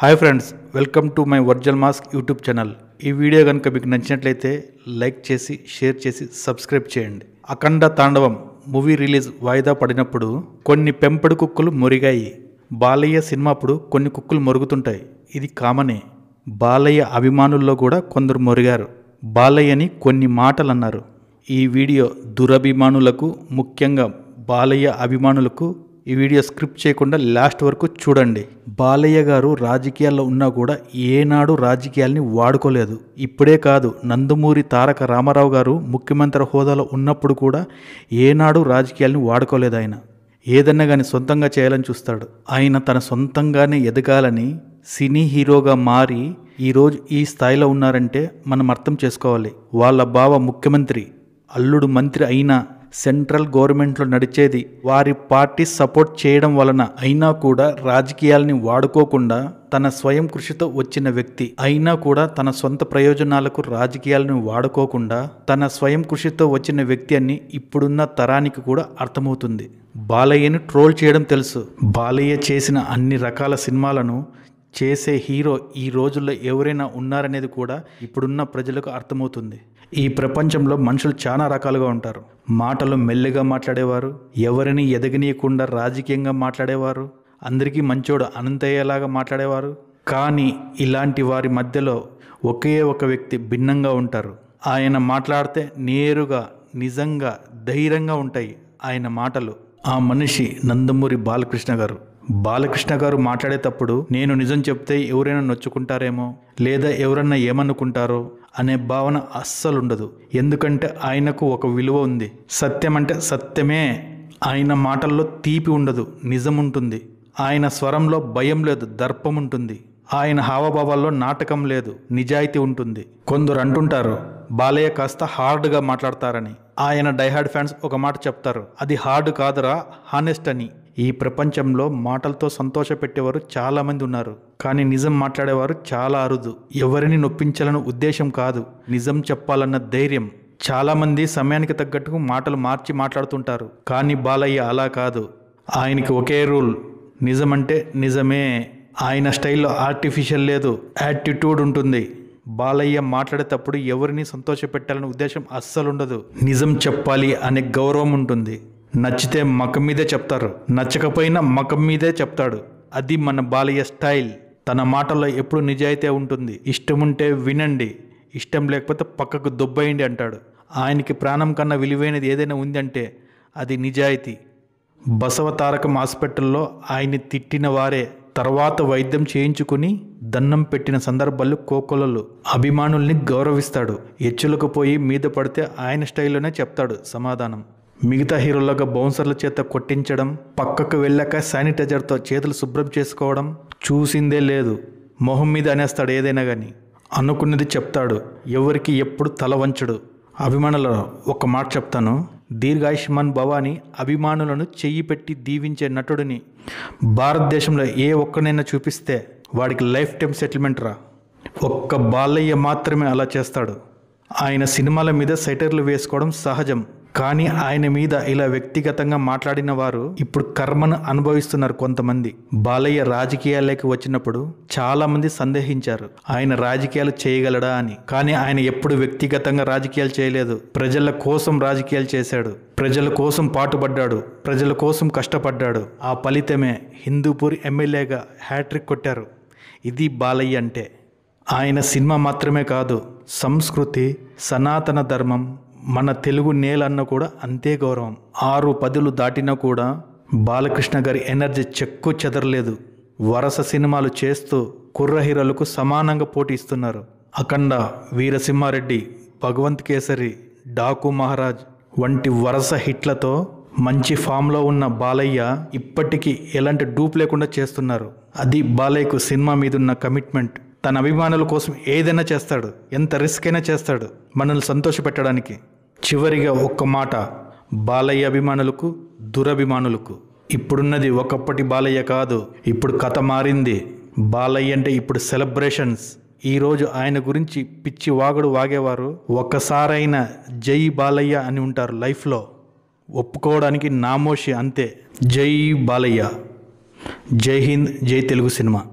Hi friends, welcome to my original mask YouTube channel. ఈ video కనుక మీకు నచ్చినట్లయితే లైక్ చేసి షేర్ చేసి సబ్స్క్రైబ్ చేయండి. అఖండ తాండవం మూవీ రిలీజ్ వాయిదా పడినప్పుడు కొన్ని పెంపుడు కుక్కలు మొరిగాయి. బాలయ్య సినిమా అప్పుడు కొన్ని కుక్కలు మొరుగుతుంటాయి, ఇది కామనే. బాలయ్య అభిమానుల్లో కూడా కొందరు మొరిగారు. బాలయ్యని కొన్ని మాటలు అన్నారు. ఈ వీడియో దురభిమానులకు, ముఖ్యంగా బాలయ్య అభిమానులకు ఈ వీడియో స్క్రిప్ట్ చేయకుండా లాస్ట్ వరకు చూడండి. బాలయ్య గారు రాజకీయాల్లో ఉన్నా కూడా ఏనాడు రాజకీయాల్ని వాడుకోలేదు. ఇప్పుడే కాదు, నందమూరి తారక రామారావు గారు ముఖ్యమంత్రి హోదాలో ఉన్నప్పుడు కూడా ఏనాడు రాజకీయాల్ని వాడుకోలేదు. ఆయన ఏదన్నా కానీ సొంతంగా చేయాలని చూస్తాడు. ఆయన తన సొంతంగానే ఎదగాలని సినీ హీరోగా మారి ఈరోజు ఈ స్థాయిలో ఉన్నారంటే మనం అర్థం చేసుకోవాలి. వాళ్ళ బావ ముఖ్యమంత్రి, అల్లుడు మంత్రి అయినా, సెంట్రల్ గవర్నమెంట్లో నడిచేది వారి పార్టీ సపోర్ట్ చేయడం వలన అయినా కూడా రాజకీయాల్ని వాడుకోకుండా తన స్వయం కృషితో వచ్చిన వ్యక్తి అయినా కూడా తన సొంత ప్రయోజనాలకు రాజకీయాలను వాడుకోకుండా తన స్వయం కృషితో వచ్చిన వ్యక్తి అని ఇప్పుడున్న తరానికి కూడా అర్థమవుతుంది. బాలయ్యని ట్రోల్ చేయడం తెలుసు. బాలయ్య చేసిన అన్ని రకాల సినిమాలను చేసే హీరో ఈ రోజుల్లో ఎవరైనా ఉన్నారనేది కూడా ఇప్పుడున్న ప్రజలకు అర్థమవుతుంది. ఈ ప్రపంచంలో మనుషులు చాలా రకాలుగా ఉంటారు. మాటలు మెల్లిగా మాట్లాడేవారు, ఎవరిని ఎదగనీయకుండా రాజకీయంగా మాట్లాడేవారు, అందరికీ మంచోడు అనంతయ్యేలాగా మాట్లాడేవారు. కానీ ఇలాంటి వారి మధ్యలో ఒకే ఒక వ్యక్తి భిన్నంగా ఉంటారు. ఆయన మాట్లాడితే నేరుగా, నిజంగా, ధైర్యంగా ఉంటాయి ఆయన మాటలు. ఆ మనిషి నందమూరి బాలకృష్ణ గారు. బాలకృష్ణ గారు మాట్లాడేటప్పుడు నేను నిజం చెప్తే ఎవరైనా నొచ్చుకుంటారేమో, లేదా ఎవరన్నా ఏమనుకుంటారో అనే భావన అస్సలు ఉండదు. ఎందుకంటే ఆయనకు ఒక విలువ ఉంది. సత్యం అంటే సత్యమే. ఆయన మాటల్లో తీపి ఉండదు, నిజం ఉంటుంది. ఆయన స్వరంలో భయం లేదు, దర్పం ఉంటుంది. ఆయన హావభావాల్లో నాటకం లేదు, నిజాయితీ ఉంటుంది. కొందరు అంటుంటారు బాలయ్య కాస్త హార్డ్గా మాట్లాడతారని. ఆయన డైహార్డ్ ఫ్యాన్స్ ఒక మాట చెప్తారు, అది హార్డ్ కాదురా, హానెస్ట్ అని. ఈ ప్రపంచంలో మాటలతో సంతోషపెట్టేవారు చాలామంది ఉన్నారు, కానీ నిజం మాట్లాడేవారు చాలా అరుదు. ఎవరిని నొప్పించాలన్న ఉద్దేశం కాదు, నిజం చెప్పాలన్న ధైర్యం. చాలామంది సమయానికి తగ్గట్టుకు మాటలు మార్చి మాట్లాడుతుంటారు, కానీ బాలయ్య అలా కాదు. ఆయనకి ఒకే రూల్, నిజమంటే నిజమే. ఆయన స్టైల్లో ఆర్టిఫిషియల్ లేదు, యాటిట్యూడ్ ఉంటుంది. బాలయ్య మాట్లాడేటప్పుడు ఎవరిని సంతోషపెట్టాలనే ఉద్దేశం అస్సలు ఉండదు. నిజం చెప్పాలి అనే గౌరవం ఉంటుంది. నచ్చితే మకం మీదే చెప్తారు, నచ్చకపోయినా మకం మీదే చెప్తాడు. అది మన బాలయ్య స్టైల్. తన మాటల్లో ఎప్పుడు నిజాయితీ ఉంటుంది. ఇష్టం ఉంటే వినండి, ఇష్టం లేకపోతే పక్కకు దొబ్బేయండి అంటాడు. ఆయనకి ప్రాణం కన్నా విలువైనది ఏదైనా ఉందంటే అది నిజాయితీ. బసవ తారకం హాస్పిటల్లో ఆయన్ని తిట్టిన వారే తర్వాత వైద్యం చేయించుకుని దండం పెట్టిన సందర్భాలు కోకొలలు. అభిమానుల్ని గౌరవిస్తాడు. ఎచ్చులకు పోయి మీద పడితే ఆయన స్టైల్లోనే చెప్తాడు సమాధానం. మిగతా హీరోలుగా బౌన్సర్ల చేత కొట్టించడం, పక్కకు వెళ్ళాక శానిటైజర్తో చేతులు శుభ్రం చేసుకోవడం చూసిందే లేదు. మొహం మీద అనేస్తాడు ఏదైనా కానీ. అనుకున్నది చెప్తాడు, ఎవరికి ఎప్పుడు తల వంచడు. అభిమానుల ఒక మాట చెప్తాను, దీర్ఘాయుష్మాన్ భవ అని అభిమానులను చెయ్యి పెట్టి దీవించే నటుడిని భారతదేశంలో ఏ ఒక్కనైనా చూపిస్తే వాడికి లైఫ్ టైం సెటిల్మెంట్ రా. ఒక్క బాలయ్య మాత్రమే అలా చేస్తాడు. ఆయన సినిమాల మీద సెటైర్లు వేసుకోవడం సహజం, కానీ ఆయన మీద ఇలా వ్యక్తిగతంగా మాట్లాడిన వారు ఇప్పుడు కర్మను అనుభవిస్తున్నారు కొంతమంది. బాలయ్య రాజకీయాల్లోకి వచ్చినప్పుడు చాలా మంది సందేహించారు ఆయన రాజకీయాలు చేయగలడా అని. కానీ ఆయన ఎప్పుడు వ్యక్తిగతంగా రాజకీయాలు చేయలేదు. ప్రజల కోసం రాజకీయాలు చేశాడు, ప్రజల కోసం పాటుపడ్డాడు, ప్రజల కోసం కష్టపడ్డాడు. ఆ ఫలితమే హిందూపూర్ ఎమ్మెల్యేగా హ్యాట్రిక్ కొట్టారు. ఇది బాలయ్య అంటే. ఆయన సినిమా మాత్రమే కాదు, సంస్కృతి, సనాతన ధర్మం, మన తెలుగు నేలన్న కూడా అంతే గౌరవం. 6 పదులు దాటినా కూడా బాలకృష్ణ గారి ఎనర్జీ చెక్కు చెదరలేదు. వరుస సినిమాలు చేస్తూ కుర్ర హీరోలకు సమానంగా పోటీ ఇస్తున్నారు. అఖండ, వీరసింహారెడ్డి, భగవంత్ కేసరి, డాకు మహారాజ్ వంటి వరుస హిట్లతో మంచి ఫామ్లో ఉన్న బాలయ్య ఇప్పటికీ ఎలాంటి డూప్ లేకుండా చేస్తున్నారు. అది బాలయ్యకు సినిమా మీద ఉన్న కమిట్మెంట్. తన అభిమానుల కోసం ఏదైనా చేస్తాడు, ఎంత రిస్క్ అయినా చేస్తాడు మనల్ని సంతోషపెట్టడానికి. చివరిగా ఒక్క మాట బాలయ్య అభిమానులకు, దురభిమానులకు. ఇప్పుడున్నది ఒకప్పటి బాలయ్య కాదు, ఇప్పుడు కథ మారింది. బాలయ్య అంటే ఇప్పుడు సెలబ్రేషన్స్. ఈరోజు ఆయన గురించి పిచ్చి వాగుడు వాగేవారు ఒక్కసారైనా జై బాలయ్య అని ఉంటారు లైఫ్లో. ఒప్పుకోవడానికి నామోషి అంతే. జై బాలయ్య. జై హింద్, జై తెలుగు సినిమా.